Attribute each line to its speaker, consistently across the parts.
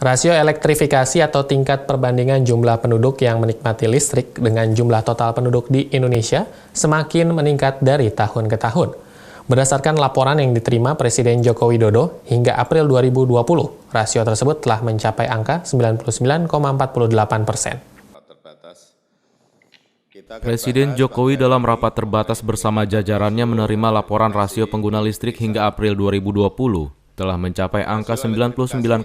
Speaker 1: Rasio elektrifikasi atau tingkat perbandingan jumlah penduduk yang menikmati listrik dengan jumlah total penduduk di Indonesia semakin meningkat dari tahun ke tahun. Berdasarkan laporan yang diterima Presiden Joko Widodo, hingga April 2020, rasio tersebut telah mencapai angka 99,48%.
Speaker 2: Presiden Jokowi dalam rapat terbatas bersama jajarannya menerima laporan rasio pengguna listrik hingga April 2020 telah mencapai angka 99,48%.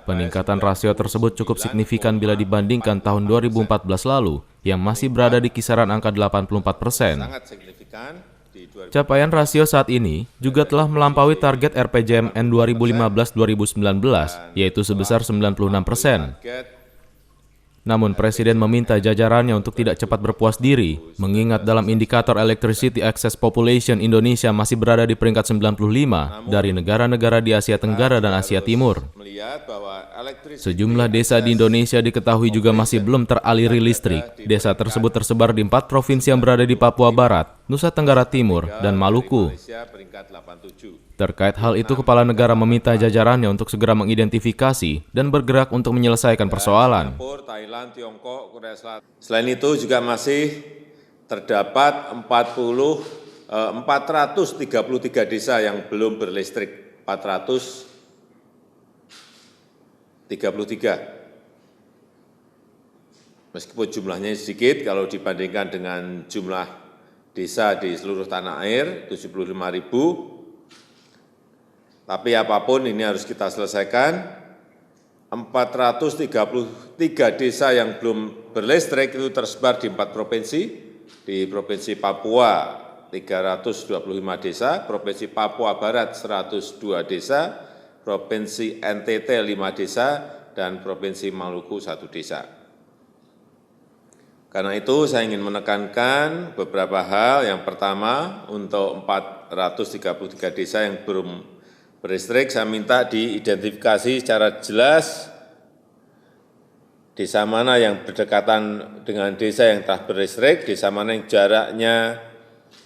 Speaker 2: Peningkatan rasio tersebut cukup signifikan bila dibandingkan tahun 2014 lalu, yang masih berada di kisaran angka 84%. Capaian rasio saat ini juga telah melampaui target RPJMN 2015-2019, yaitu sebesar 96%. Namun Presiden meminta jajarannya untuk tidak cepat berpuas diri, mengingat dalam indikator Electricity Access Population Indonesia masih berada di peringkat 95 dari negara-negara di Asia Tenggara dan Asia Timur. Sejumlah desa di Indonesia diketahui juga masih belum teraliri listrik. Desa tersebut tersebar di 4 provinsi yang berada di Papua Barat, Nusa Tenggara Timur, dan Maluku. Terkait hal itu, Kepala Negara meminta jajarannya untuk segera mengidentifikasi dan bergerak untuk menyelesaikan persoalan.
Speaker 3: Selain itu juga masih terdapat 433 desa yang belum berlistrik, 433. Meskipun jumlahnya sedikit, kalau dibandingkan dengan jumlah desa di seluruh tanah air, 75.000, tapi apapun ini harus kita selesaikan. 433 desa yang belum berlistrik itu tersebar di 4 provinsi. Di Provinsi Papua 325 desa, Provinsi Papua Barat 102 desa, Provinsi NTT 5 desa, dan Provinsi Maluku 1 desa. Karena itu saya ingin menekankan beberapa hal. Yang pertama, untuk 433 desa yang belum berlistrik, saya minta diidentifikasi secara jelas desa mana yang berdekatan dengan desa yang telah berlistrik, desa mana yang jaraknya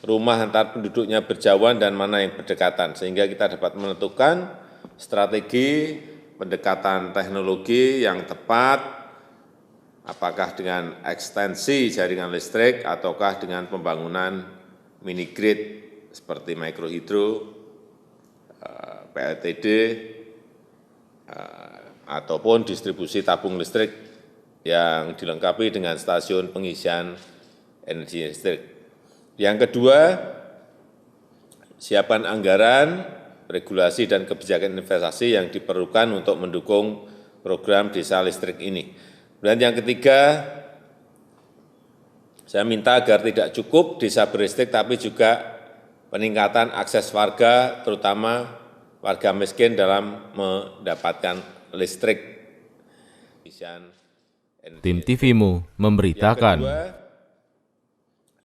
Speaker 3: rumah antar penduduknya berjauhan, dan mana yang berdekatan. Sehingga kita dapat menentukan strategi pendekatan teknologi yang tepat, apakah dengan ekstensi jaringan listrik ataukah dengan pembangunan mini grid seperti mikrohidro, PLTD, ataupun distribusi tabung listrik yang dilengkapi dengan stasiun pengisian energi listrik. Yang kedua, siapan anggaran, regulasi, dan kebijakan investasi yang diperlukan untuk mendukung program desa listrik ini. Dan yang ketiga, saya minta agar tidak cukup desa berlistrik, tapi juga peningkatan akses warga, terutama warga miskin, dalam mendapatkan listrik.
Speaker 2: Tim TVMU memberitakan.